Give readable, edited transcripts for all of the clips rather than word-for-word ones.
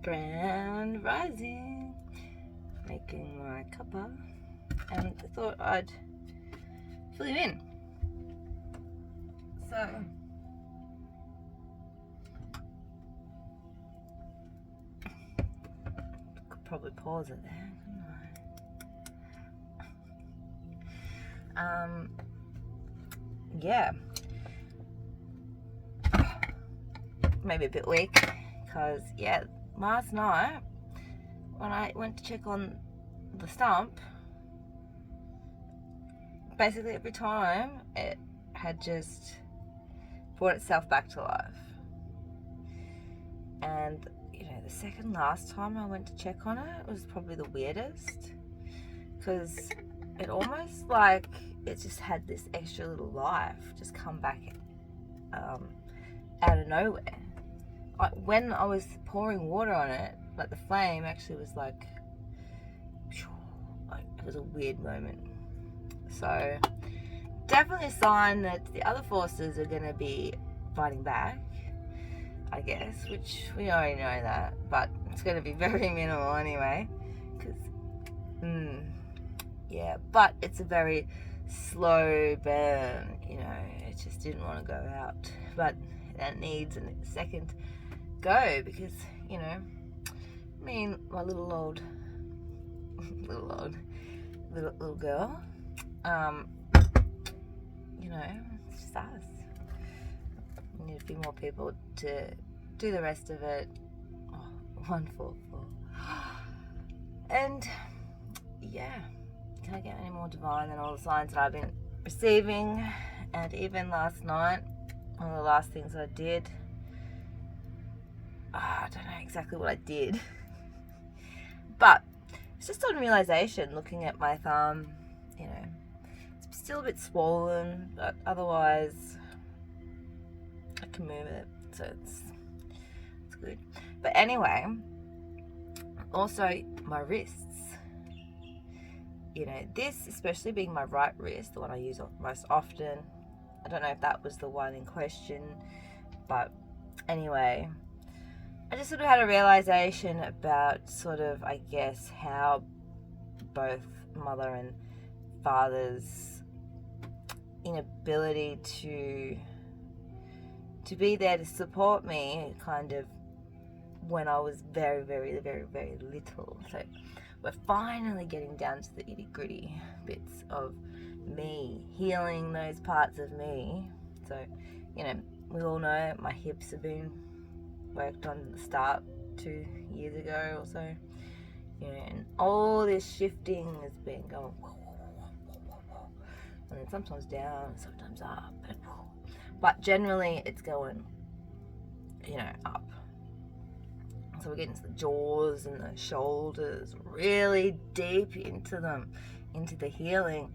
Grand Rising, making my cuppa, and I thought I'd fill you in. So, could probably pause it there, couldn't I? Yeah, maybe a bit weak, because last night when I went to check on the stump, basically every time it had just brought itself back to life. And the second last time I went to check on it was probably the weirdest, because it almost like it just had this extra little life just come back out of nowhere. When I was pouring water on it, like the flame actually was like it was a weird moment. So definitely a sign that the other forces are going to be fighting back, I guess, which we already know that, but it's going to be very minimal anyway, because but it's a very slow burn, it just didn't want to go out, but that needs a second go, because my little girl, it's just us. We need a few more people to do the rest of it. 144. And can't get any more divine than all the signs that I've been receiving. And even last night, one of the last things that I did, I don't know exactly what I did, but it's just on realization, looking at my thumb, it's still a bit swollen, but otherwise I can move it, so it's good. But anyway, also my wrists, this especially being my right wrist, the one I use most often. I don't know if that was the one in question, but anyway, I just sort of had a realization about sort of, I guess, how both mother and father's inability to be there to support me kind of when I was very, very, very, very little. So we're finally getting down to the itty-gritty bits of me, healing those parts of me. So, we all know my hips have been worked on at the start 2 years ago or so, and all this shifting has been going, and then sometimes down, sometimes up, but generally it's going, up. So we're getting to the jaws and the shoulders, really deep into them, into the healing.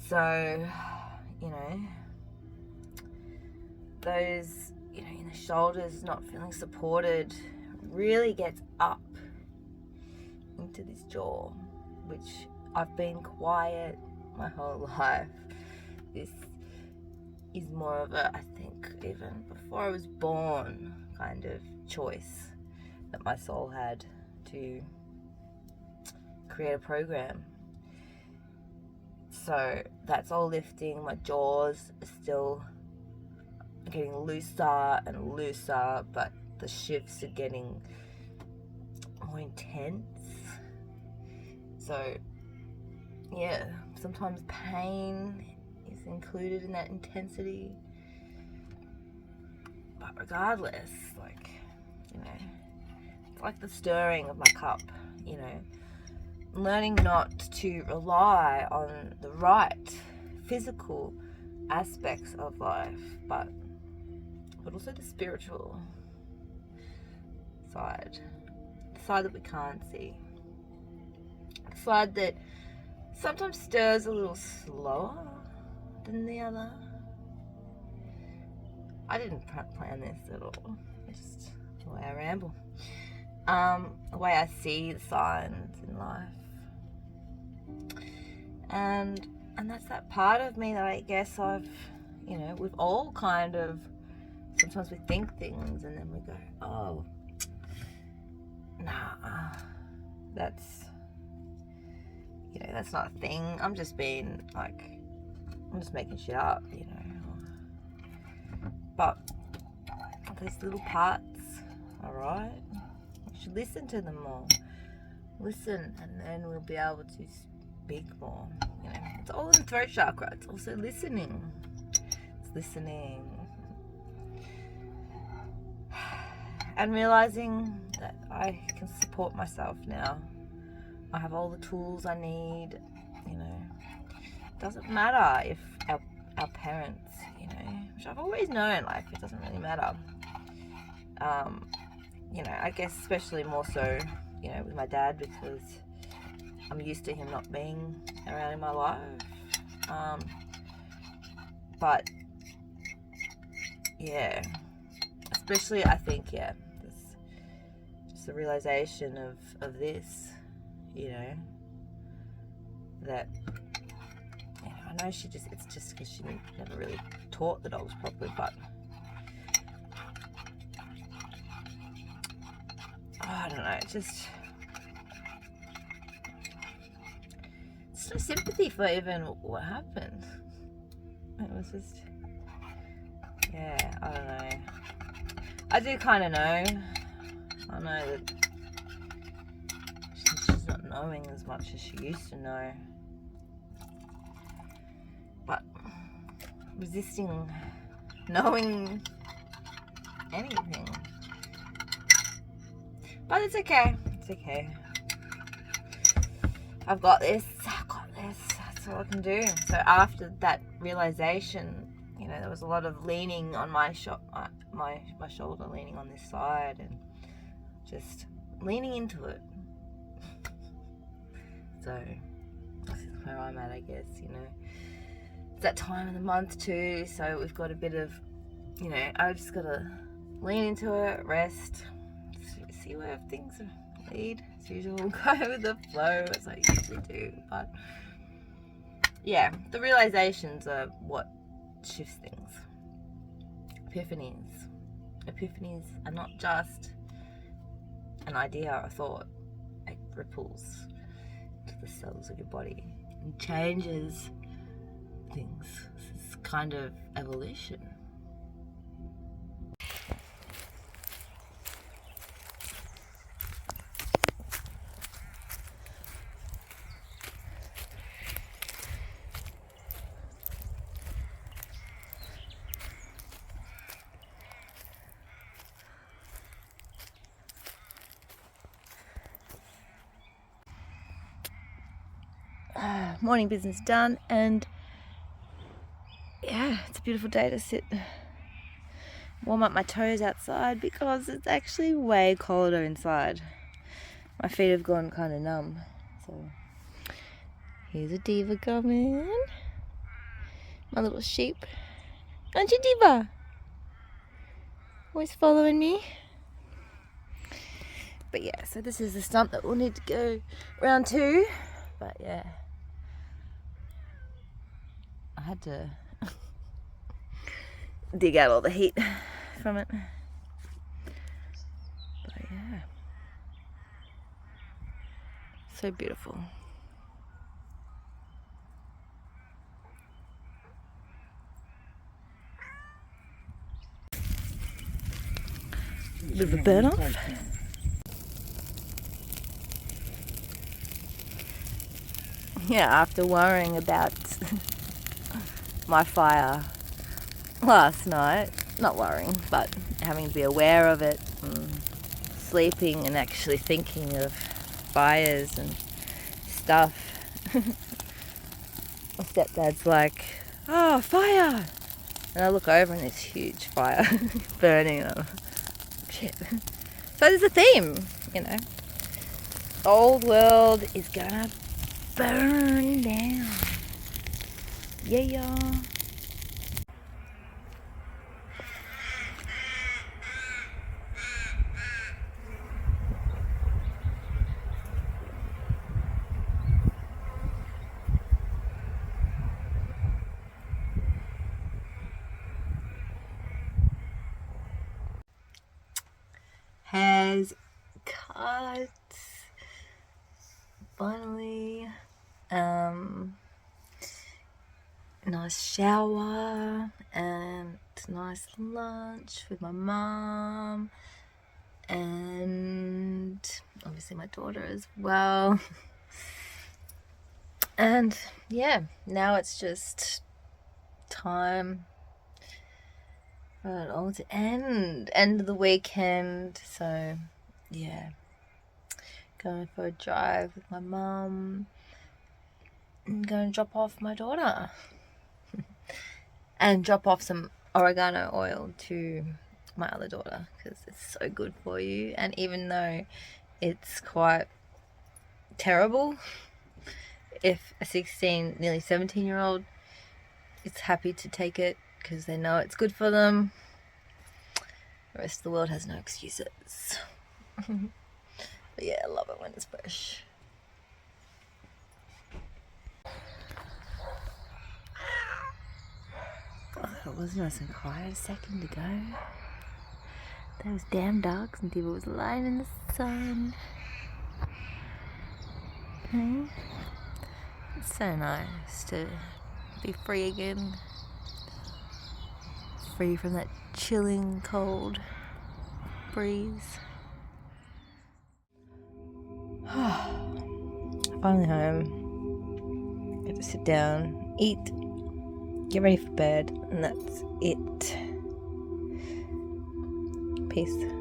So, those, in the shoulders, not feeling supported, really gets up into this jaw, which I've been quiet my whole life. This is more of a, I think, even before I was born, kind of choice that my soul had to create a program. So that's all lifting. My jaws are still getting looser and looser, but the shifts are getting more intense. So sometimes pain is included in that intensity, but regardless, it's like the stirring of my cup, learning not to rely on the right physical aspects of life, but also the spiritual side, the side that we can't see, the side that sometimes stirs a little slower than the other. I didn't plan this at all, it's just the way I ramble, the way I see the signs in life, and that's that part of me that I guess we've all kind of, sometimes we think things and then we go, oh, that's, you know, that's not a thing. I'm just making shit up, you know. But those little parts, alright? You should listen to them more. Listen, and then we'll be able to speak more. You know, it's all in the throat chakra. It's also listening. It's listening. And realizing that I can support myself now. I have all the tools I need, you know. It doesn't matter if our parents, you know, which I've always known, like, it doesn't really matter. You know, I guess especially more so, you know, with my dad, because I'm used to him not being around in my life. But yeah, especially I think, yeah, just the realization of this, you know, that, you know, I know it's just because she never really taught the dogs properly, but I don't know, it's no sympathy for even what happened. It was just, yeah, I don't know. I do kind of know. I know that she's not knowing as much as she used to know. But resisting knowing anything. But it's okay. It's okay. I've got this. That's all I can do. So after that realization, you know, there was a lot of leaning on my shoulder, leaning on this side, and just leaning into it. So this is where I'm at, I guess, you know. It's that time of the month too, so we've got a bit of, you know, I just gotta lean into it, rest, see where things lead. As usual, go with the flow as I usually do. But yeah, the realizations are what shifts things. Epiphanies are not just an idea or a thought. It ripples to the cells of your body and changes things. It's kind of evolution. Morning business done, and yeah, it's a beautiful day to sit, warm up my toes outside because it's actually way colder inside. My feet have gone kind of numb. So here's a diva coming. My little sheep. Aren't you, diva? Always following me. But yeah, so this is the stump that we'll need to go round to. But yeah, I had to dig out all the heat from it. But yeah, so beautiful. Bit of a burn off. Yeah, after worrying about my fire last night, not worrying, but having to be aware of it, and sleeping and actually thinking of fires and stuff. My stepdad's like, oh, fire! And I look over and there's huge fire burning. And I'm like, shit. So there's a theme, you know. The old world is gonna burn down. Yeah. Has cut. finally. Nice shower and nice lunch with my mum and obviously my daughter as well. And yeah, now it's just time for it all to end of the weekend. So yeah, going for a drive with my mum and going to drop off my daughter and drop off some oregano oil to my other daughter because it's so good for you. And even though it's quite terrible, if a 16, nearly 17-year-old is happy to take it because they know it's good for them, the rest of the world has no excuses. But yeah, I love it when it's fresh. Oh, it was nice and quiet a second ago. Those damn dogs and people was lying in the sun. Hey? It's so nice to be free again. Free from that chilling cold breeze. Finally home. Get to sit down, eat, get ready for bed, and that's it. Peace.